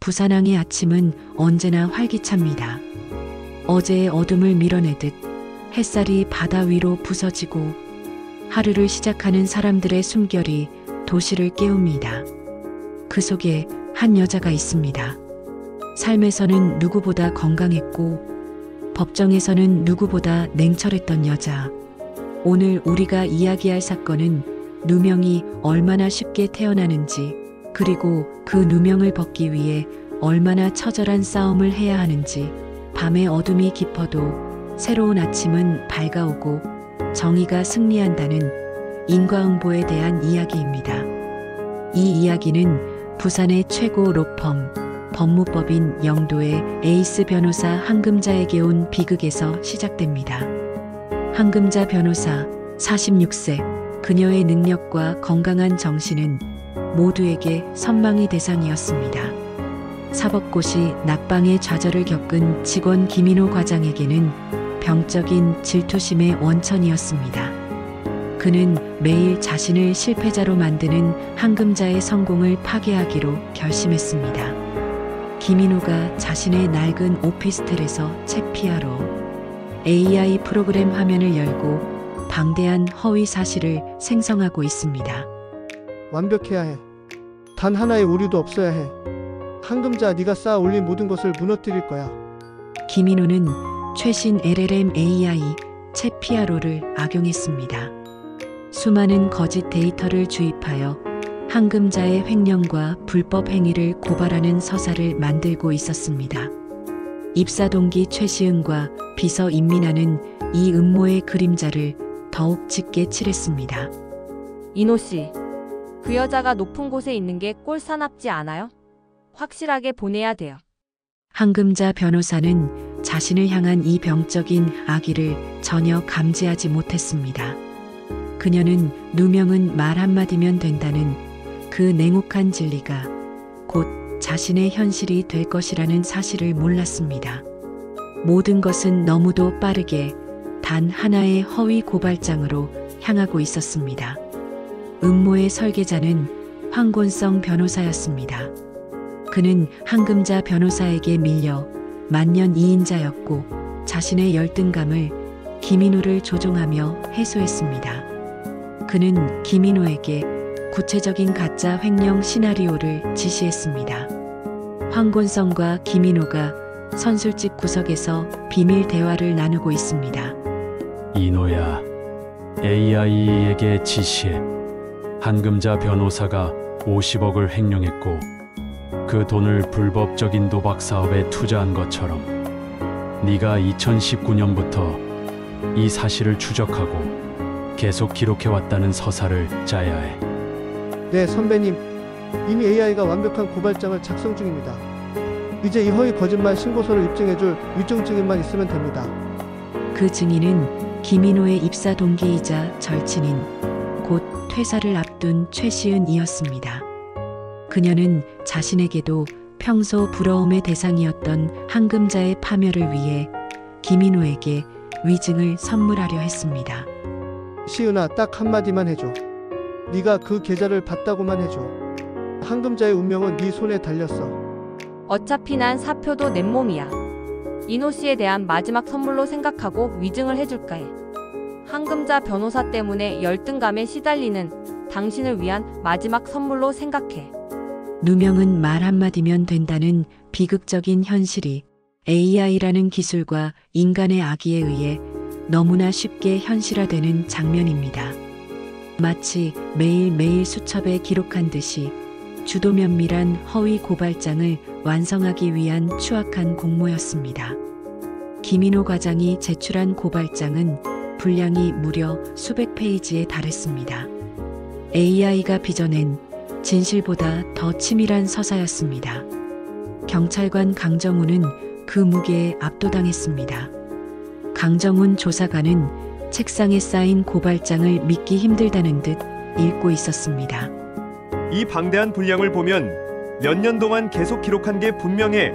부산항의 아침은 언제나 활기찹니다. 어제의 어둠을 밀어내듯 햇살이 바다 위로 부서지고 하루를 시작하는 사람들의 숨결이 도시를 깨웁니다. 그 속에 한 여자가 있습니다. 삶에서는 누구보다 건강했고 법정에서는 누구보다 냉철했던 여자. 오늘 우리가 이야기할 사건은 누명이 얼마나 쉽게 태어나는지, 그리고 그 누명을 벗기 위해 얼마나 처절한 싸움을 해야 하는지. 밤의 어둠이 깊어도 새로운 아침은 밝아오고 정의가 승리한다는 인과응보에 대한 이야기입니다. 이 이야기는 부산의 최고 로펌, 법무법인 영도의 에이스 변호사 한금자에게 온 비극에서 시작됩니다. 한금자 변호사 46세, 그녀의 능력과 건강한 정신은 모두에게 선망의 대상이었습니다. 사법고시 낙방의 좌절을 겪은 직원 김인호 과장에게는 병적인 질투심의 원천이었습니다. 그는 매일 자신을 실패자로 만드는 한금자의 성공을 파괴하기로 결심했습니다. 김인호가 자신의 낡은 오피스텔에서 책 피아로 AI 프로그램 화면을 열고 방대한 허위 사실을 생성하고 있습니다. 완벽해야 해. 단 하나의 오류도 없어야 해. 한금자, 네가 쌓아 올린 모든 것을 무너뜨릴 거야. 김인호는 최신 LLM AI 챗 피아로를 악용했습니다. 수많은 거짓 데이터를 주입하여 한금자의 횡령과 불법 행위를 고발하는 서사를 만들고 있었습니다. 입사 동기 최시은과 비서 임민아는 이 음모의 그림자를 더욱 짙게 칠했습니다. 인호 씨, 그 여자가 높은 곳에 있는 게 꼴사납지 않아요? 확실하게 보내야 돼요. 한금자 변호사는 자신을 향한 이 병적인 악의를 전혀 감지하지 못했습니다. 그녀는 누명은 말 한마디면 된다는 그 냉혹한 진리가 곧 자신의 현실이 될 것이라는 사실을 몰랐습니다. 모든 것은 너무도 빠르게 단 하나의 허위 고발장으로 향하고 있었습니다. 음모의 설계자는 황곤성 변호사였습니다. 그는 한금자 변호사에게 밀려 만년 2인자였고 자신의 열등감을 김인호를 조종하며 해소했습니다. 그는 김인호에게 구체적인 가짜 횡령 시나리오를 지시했습니다. 황곤성과 김인호가 선술집 구석에서 비밀 대화를 나누고 있습니다. 인호야, AI에게 지시해. 한금자 변호사가 50억을 횡령했고 그 돈을 불법적인 도박 사업에 투자한 것처럼 네가 2019년부터 이 사실을 추적하고 계속 기록해왔다는 서사를 짜야 해. 네, 선배님. 이미 AI가 완벽한 고발장을 작성 중입니다. 이제 이 허위 거짓말 신고서를 입증해줄 위증 증인만 있으면 됩니다. 그 증인은 김인호의 입사 동기이자 절친인 곧 퇴사를 앞둔 최시은이었습니다. 그녀는 자신에게도 평소 부러움의 대상이었던 한금자의 파멸을 위해 김인호에게 위증을 선물하려 했습니다. 시은아, 딱 한마디만 해줘. 네가 그 계좌를 봤다고만 해줘. 한금자의 운명은 네 손에 달렸어. 어차피 난 사표도 낸 몸이야. 인호 씨에 대한 마지막 선물로 생각하고 위증을 해줄까 해. 한금자 변호사 때문에 열등감에 시달리는 당신을 위한 마지막 선물로 생각해. 누명은 말 한마디면 된다는 비극적인 현실이 AI라는 기술과 인간의 악의에 의해 너무나 쉽게 현실화되는 장면입니다. 마치 매일매일 수첩에 기록한 듯이 주도 면밀한 허위 고발장을 완성하기 위한 추악한 공모였습니다. 김인호 과장이 제출한 고발장은 분량이 무려 수백 페이지에 달했습니다. AI가 빚어낸 진실보다 더 치밀한 서사였습니다. 경찰관 강정훈은 그 무게에 압도당했습니다. 강정훈 조사관은 책상에 쌓인 고발장을 믿기 힘들다는 듯 읽고 있었습니다. 이 방대한 분량을 보면 몇 년 동안 계속 기록한 게 분명해.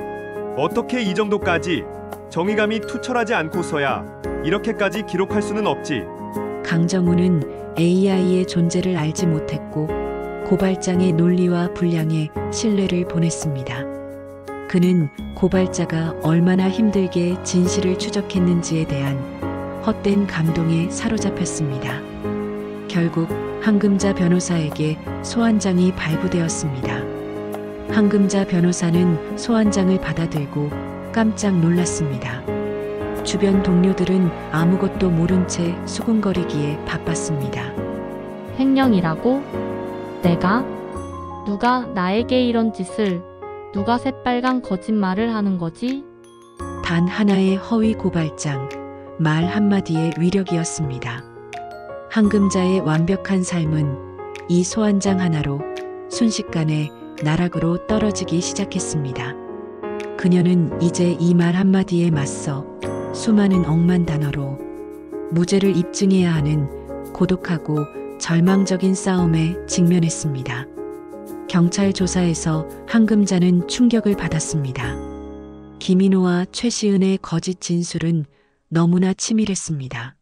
어떻게 이 정도까지 정의감이 투철하지 않고서야 이렇게까지 기록할 수는 없지. 강정훈은 AI의 존재를 알지 못했고 고발장의 논리와 분량에 신뢰를 보냈습니다. 그는 고발자가 얼마나 힘들게 진실을 추적했는지에 대한 헛된 감동에 사로잡혔습니다. 결국 한금자 변호사에게 소환장이 발부되었습니다. 한금자 변호사는 소환장을 받아들고 깜짝 놀랐습니다. 주변 동료들은 아무것도 모른 채 수군거리기에 바빴습니다. 횡령이라고? 내가? 누가 나에게 이런 짓을, 누가 새빨간 거짓말을 하는 거지? 단 하나의 허위 고발장, 말 한마디의 위력이었습니다. 한금자의 완벽한 삶은 이 소환장 하나로 순식간에 나락으로 떨어지기 시작했습니다. 그녀는 이제 이 말 한마디에 맞서 수많은 억만 단어로 무죄를 입증해야 하는 고독하고 절망적인 싸움에 직면했습니다. 경찰 조사에서 한금자는 충격을 받았습니다. 김인호와 최시은의 거짓 진술은 너무나 치밀했습니다.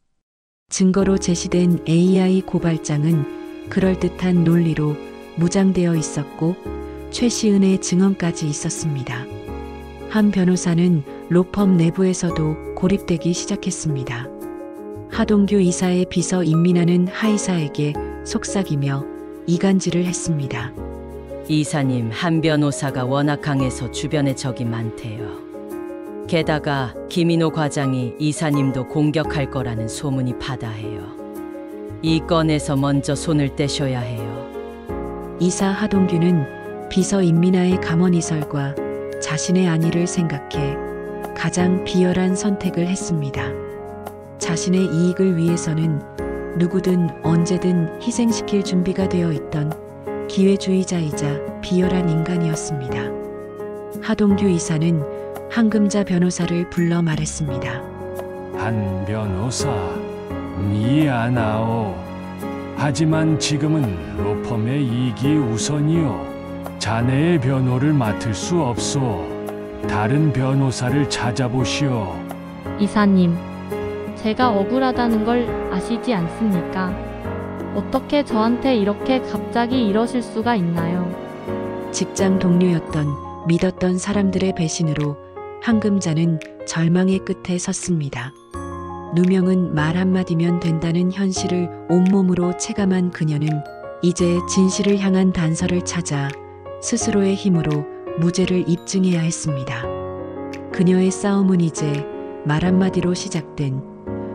증거로 제시된 AI 고발장은 그럴듯한 논리로 무장되어 있었고 최시은의 증언까지 있었습니다. 한 변호사는 로펌 내부에서도 고립되기 시작했습니다. 하동규 이사의 비서 임민아는 하이사에게 속삭이며 이간질을 했습니다. 이사님, 한 변호사가 워낙 강해서 주변에 적이 많대요. 게다가 김인호 과장이 이사님도 공격할 거라는 소문이 파다해요. 이 건에서 먼저 손을 떼셔야 해요. 이사 하동규는 비서 임민아의 감언이설과 자신의 안위를 생각해 가장 비열한 선택을 했습니다. 자신의 이익을 위해서는 누구든 언제든 희생시킬 준비가 되어 있던 기회주의자이자 비열한 인간이었습니다. 하동규 이사는 한금자 변호사를 불러 말했습니다. 한 변호사, 미안하오. 하지만 지금은 로펌의 이익이 우선이오. 자네의 변호를 맡을 수 없소. 다른 변호사를 찾아보시오. 이사님, 제가 억울하다는 걸 아시지 않습니까? 어떻게 저한테 이렇게 갑자기 이러실 수가 있나요? 직장 동료였던 믿었던 사람들의 배신으로 한금자는 절망의 끝에 섰습니다. 누명은 말 한마디면 된다는 현실을 온몸으로 체감한 그녀는 이제 진실을 향한 단서를 찾아 스스로의 힘으로 무죄를 입증해야 했습니다. 그녀의 싸움은 이제 말 한마디로 시작된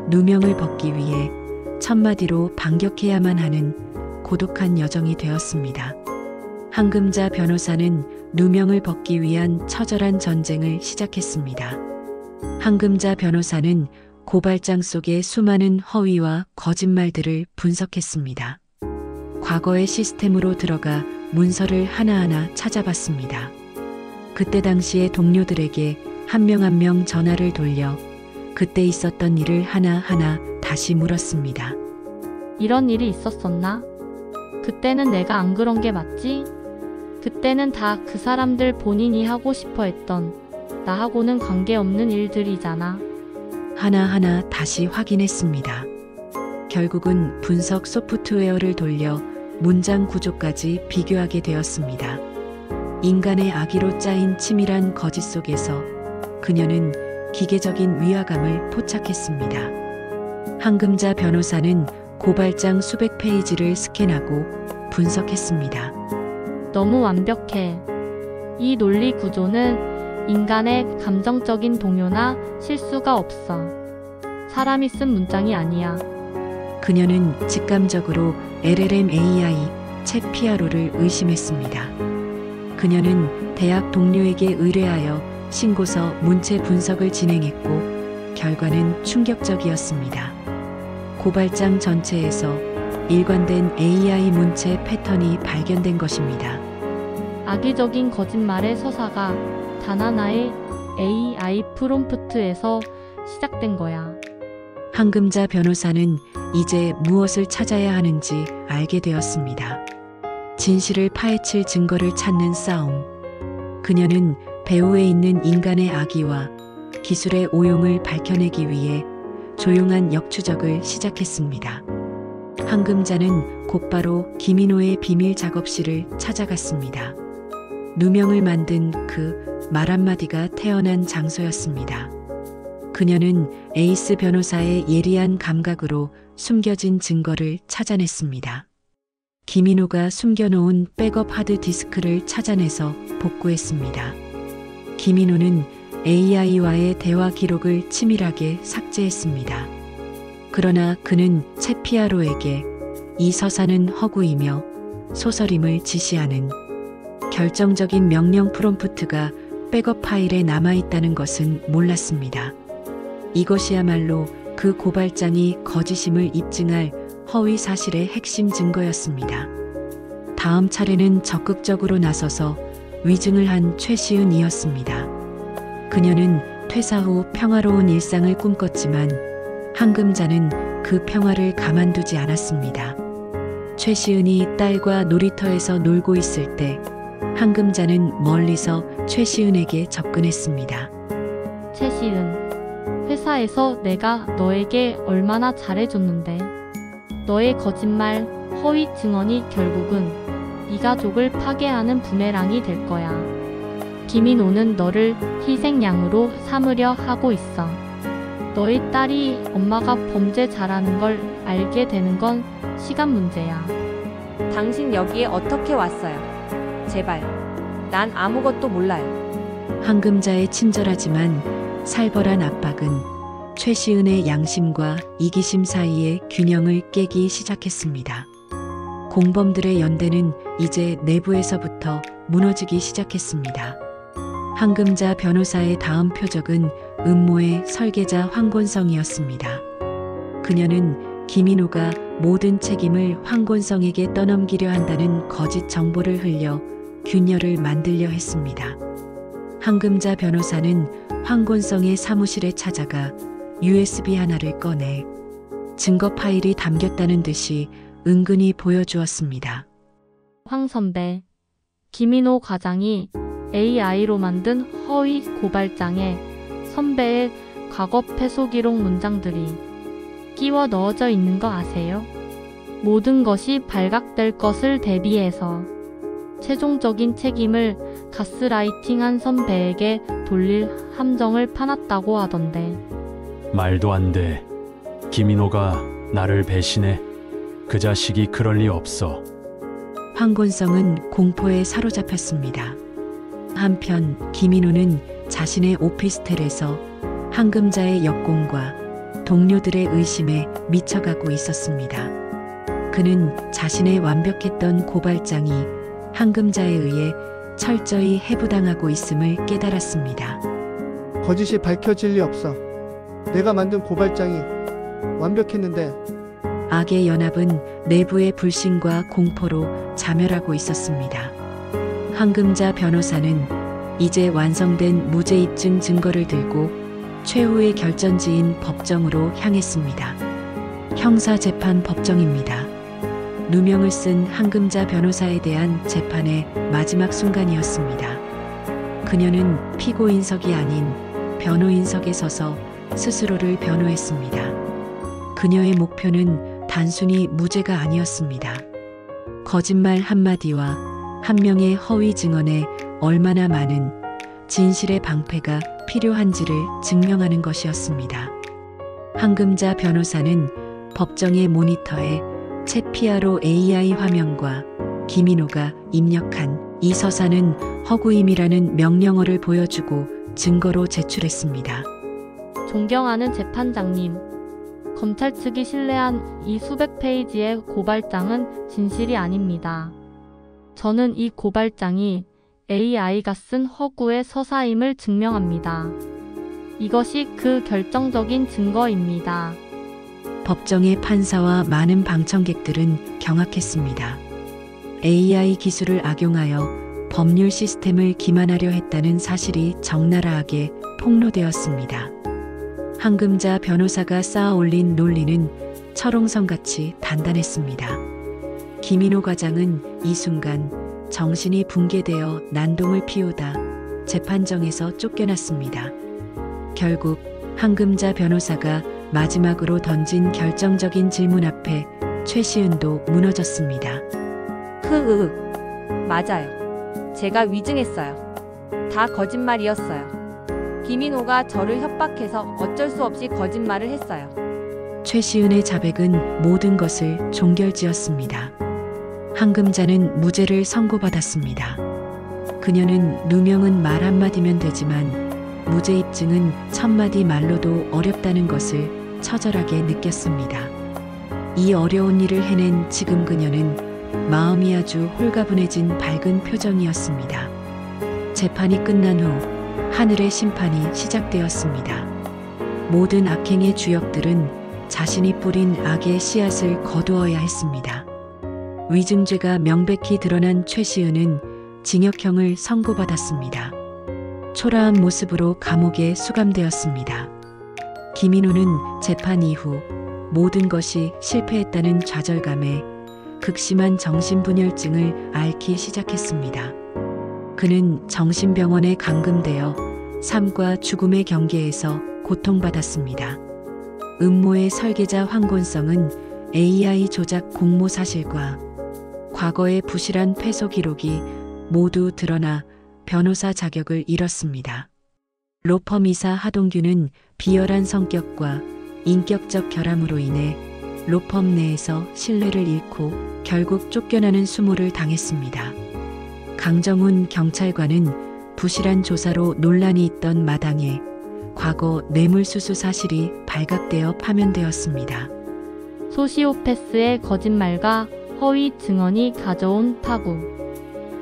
누명을 벗기 위해 천마디로 반격해야만 하는 고독한 여정이 되었습니다. 한금자 변호사는 누명을 벗기 위한 처절한 전쟁을 시작했습니다. 한금자 변호사는 고발장 속의 수많은 허위와 거짓말들을 분석했습니다. 과거의 시스템으로 들어가 문서를 하나하나 찾아봤습니다. 그때 당시의 동료들에게 한 명 한 명 전화를 돌려 그때 있었던 일을 하나하나 다시 물었습니다. 이런 일이 있었었나? 그때는 내가 안 그런 게 맞지? 그때는 다 그 사람들 본인이 하고 싶어 했던, 나하고는 관계없는 일들이잖아. 하나하나 다시 확인했습니다. 결국은 분석 소프트웨어를 돌려 문장 구조까지 비교하게 되었습니다. 인간의 악의로 짜인 치밀한 거짓 속에서 그녀는 기계적인 위화감을 포착했습니다. 한금자 변호사는 고발장 수백 페이지를 스캔하고 분석했습니다. 너무 완벽해. 이 논리 구조는 인간의 감정적인 동요나 실수가 없어. 사람이 쓴 문장이 아니야. 그녀는 직감적으로 LLM AI 챗 피아로를 의심했습니다. 그녀는 대학 동료에게 의뢰하여 신고서 문체 분석을 진행했고 결과는 충격적이었습니다. 고발장 전체에서 일관된 AI 문체 패턴이 발견된 것입니다. 악의적인 거짓말의 서사가 단 하나의 AI 프롬프트에서 시작된 거야. 한금자 변호사는 이제 무엇을 찾아야 하는지 알게 되었습니다. 진실을 파헤칠 증거를 찾는 싸움. 그녀는 배후에 있는 인간의 악의와 기술의 오용을 밝혀내기 위해 조용한 역추적을 시작했습니다. 한금자는 곧바로 김인호의 비밀 작업실을 찾아갔습니다. 누명을 만든 그 말 한마디가 태어난 장소였습니다. 그녀는 에이스 변호사의 예리한 감각으로 숨겨진 증거를 찾아냈습니다. 김인호가 숨겨놓은 백업 하드디스크를 찾아내서 복구했습니다. 김인호는 AI와의 대화 기록을 치밀하게 삭제했습니다. 그러나 그는 채피아로에게 이 서사는 허구이며 소설임을 지시하는 결정적인 명령 프롬프트가 백업 파일에 남아있다는 것은 몰랐습니다. 이것이야말로 그 고발장이 거짓임을 입증할 허위 사실의 핵심 증거였습니다. 다음 차례는 적극적으로 나서서 위증을 한 최시은이었습니다. 그녀는 퇴사 후 평화로운 일상을 꿈꿨지만 한금자는 그 평화를 가만두지 않았습니다. 최시은이 딸과 놀이터에서 놀고 있을 때 한금자는 멀리서 최시은에게 접근했습니다. 최시은, 회사에서 내가 너에게 얼마나 잘해줬는데 너의 거짓말, 허위 증언이 결국은 네 가족을 파괴하는 부메랑이 될 거야. 김인호는 너를 희생양으로 삼으려 하고 있어. 너의 딸이 엄마가 범죄자라는 걸 알게 되는 건 시간 문제야. 당신 여기에 어떻게 왔어요? 제발. 난 아무것도 몰라요. 한금자의 친절하지만 살벌한 압박은 최시은의 양심과 이기심 사이의 균형을 깨기 시작했습니다. 공범들의 연대는 이제 내부에서부터 무너지기 시작했습니다. 한금자 변호사의 다음 표적은 음모의 설계자 황곤성이었습니다. 그녀는 김인호가 모든 책임을 황곤성에게 떠넘기려 한다는 거짓 정보를 흘려 균열을 만들려 했습니다. 한금자 변호사는 황곤성의 사무실에 찾아가 USB 하나를 꺼내 증거 파일이 담겼다는 듯이 은근히 보여주었습니다. 황 선배, 김인호 과장이 AI로 만든 허위 고발장에 선배의 과거 패소 기록 문장들이 끼워 넣어져 있는 거 아세요? 모든 것이 발각될 것을 대비해서 최종적인 책임을 가스라이팅한 선배에게 돌릴 함정을 파놨다고 하던데. 말도 안 돼. 김인호가 나를 배신해? 그 자식이 그럴 리 없어. 황곤성은 공포에 사로잡혔습니다. 한편 김인호는 자신의 오피스텔에서 한금자의 역공과 동료들의 의심에 미쳐가고 있었습니다. 그는 자신의 완벽했던 고발장이 한금자에 의해 철저히 해부당하고 있음을 깨달았습니다. 거짓이 밝혀질 리 없어. 내가 만든 고발장이 완벽했는데. 악의 연합은 내부의 불신과 공포로 자멸하고 있었습니다. 한금자 변호사는 이제 완성된 무죄 입증 증거를 들고 최후의 결전지인 법정으로 향했습니다. 형사재판 법정입니다. 누명을 쓴 한금자 변호사에 대한 재판의 마지막 순간이었습니다. 그녀는 피고인석이 아닌 변호인석에 서서 스스로를 변호했습니다. 그녀의 목표는 단순히 무죄가 아니었습니다. 거짓말 한마디와 한 명의 허위 증언에 얼마나 많은 진실의 방패가 필요한지를 증명하는 것이었습니다. 한금자 변호사는 법정의 모니터에 채피아로 AI 화면과 김인호가 입력한 이 서사는 허구임이라는 명령어를 보여주고 증거로 제출했습니다. 존경하는 재판장님, 검찰 측이 신뢰한 이 수백 페이지의 고발장은 진실이 아닙니다. 저는 이 고발장이 AI가 쓴 허구의 서사임을 증명합니다. 이것이 그 결정적인 증거입니다. 법정의 판사와 많은 방청객들은 경악했습니다. AI 기술을 악용하여 법률 시스템을 기만하려 했다는 사실이 적나라하게 폭로되었습니다. 한금자 변호사가 쌓아 올린 논리는 철옹성같이 단단했습니다. 김인호 과장은 이 순간 정신이 붕괴되어 난동을 피우다 재판정에서 쫓겨났습니다. 결국 한금자 변호사가 마지막으로 던진 결정적인 질문 앞에 최시은도 무너졌습니다. 맞아요. 제가 위증했어요. 다 거짓말이었어요. 김인호가 저를 협박해서 어쩔 수 없이 거짓말을 했어요. 최시은의 자백은 모든 것을 종결지었습니다. 한금자는 무죄를 선고받았습니다. 그녀는 누명은 말 한마디면 되지만 무죄 입증은 천마디 말로도 어렵다는 것을 처절하게 느꼈습니다. 이 어려운 일을 해낸 지금 그녀는 마음이 아주 홀가분해진 밝은 표정이었습니다. 재판이 끝난 후 하늘의 심판이 시작되었습니다. 모든 악행의 주역들은 자신이 뿌린 악의 씨앗을 거두어야 했습니다. 위증죄가 명백히 드러난 최시은은 징역형을 선고받았습니다. 초라한 모습으로 감옥에 수감되었습니다. 김인호는 재판 이후 모든 것이 실패했다는 좌절감에 극심한 정신분열증을 앓기 시작했습니다. 그는 정신병원에 감금되어 삶과 죽음의 경계에서 고통받았습니다. 음모의 설계자 황곤성은 AI 조작 공모 사실과 과거의 부실한 패소 기록이 모두 드러나 변호사 자격을 잃었습니다. 로펌 이사 하동규는 비열한 성격과 인격적 결함으로 인해 로펌 내에서 신뢰를 잃고 결국 쫓겨나는 수모를 당했습니다. 강정훈 경찰관은 부실한 조사로 논란이 있던 마당에 과거 뇌물수수 사실이 발각되어 파면되었습니다. 소시오패스의 거짓말과 허위 증언이 가져온 파국,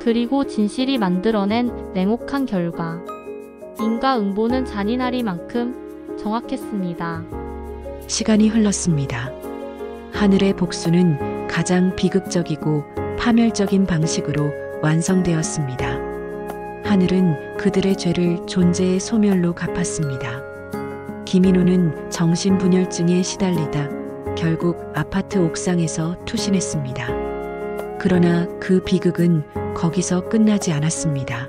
그리고 진실이 만들어낸 냉혹한 결과. 인과응보는 잔인하리만큼 정확했습니다. 시간이 흘렀습니다. 하늘의 복수는 가장 비극적이고 파멸적인 방식으로 완성되었습니다. 하늘은 그들의 죄를 존재의 소멸로 갚았습니다. 김인호는 정신분열증에 시달리다 결국 아파트 옥상에서 투신했습니다. 그러나 그 비극은 거기서 끝나지 않았습니다.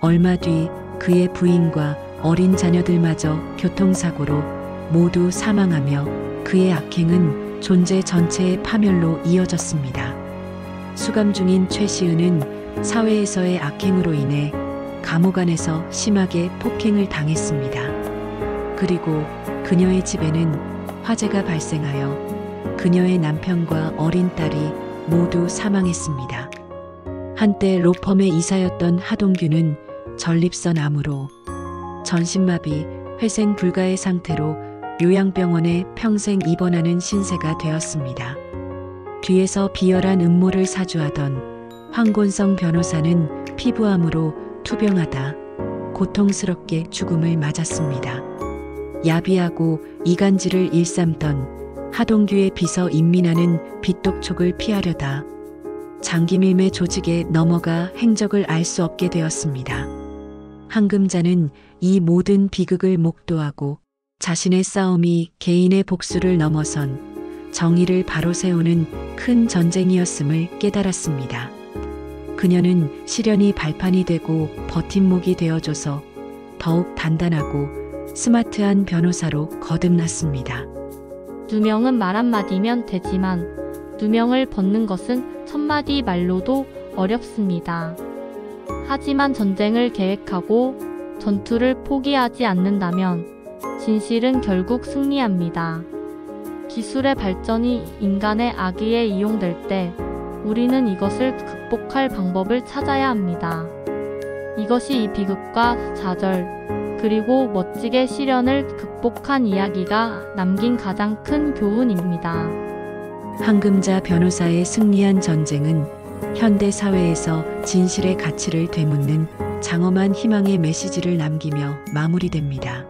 얼마 뒤 그의 부인과 어린 자녀들마저 교통사고로 모두 사망하며 그의 악행은 존재 전체의 파멸로 이어졌습니다. 수감 중인 최시은은 사회에서의 악행으로 인해 감옥 안에서 심하게 폭행을 당했습니다. 그리고 그녀의 집에는 화재가 발생하여 그녀의 남편과 어린 딸이 모두 사망했습니다. 한때 로펌의 이사였던 하동규는 전립선 암으로 전신마비, 회생 불가의 상태로 요양병원에 평생 입원하는 신세가 되었습니다. 뒤에서 비열한 음모를 사주하던 황곤성 변호사는 피부암으로 투병하다 고통스럽게 죽음을 맞았습니다. 야비하고 이간질을 일삼던 하동규의 비서 임민아는 빚독촉을 피하려다 장기밀매 조직에 넘어가 행적을 알 수 없게 되었습니다. 한금자는 이 모든 비극을 목도하고 자신의 싸움이 개인의 복수를 넘어선 정의를 바로 세우는 큰 전쟁이었음을 깨달았습니다. 그녀는 시련이 발판이 되고 버팀목이 되어줘서 더욱 단단하고 스마트한 변호사로 거듭났습니다. 누명은 말 한마디면 되지만 누명을 벗는 것은 천마디 말로도 어렵습니다. 하지만 전쟁을 계획하고 전투를 포기하지 않는다면 진실은 결국 승리합니다. 기술의 발전이 인간의 악의에 이용될 때 우리는 이것을 극복할 방법을 찾아야 합니다. 이것이 이 비극과 좌절, 그리고 멋지게 시련을 극복한 이야기가 남긴 가장 큰 교훈입니다. 한금자 변호사의 승리한 전쟁은 현대 사회에서 진실의 가치를 되묻는 장엄한 희망의 메시지를 남기며 마무리됩니다.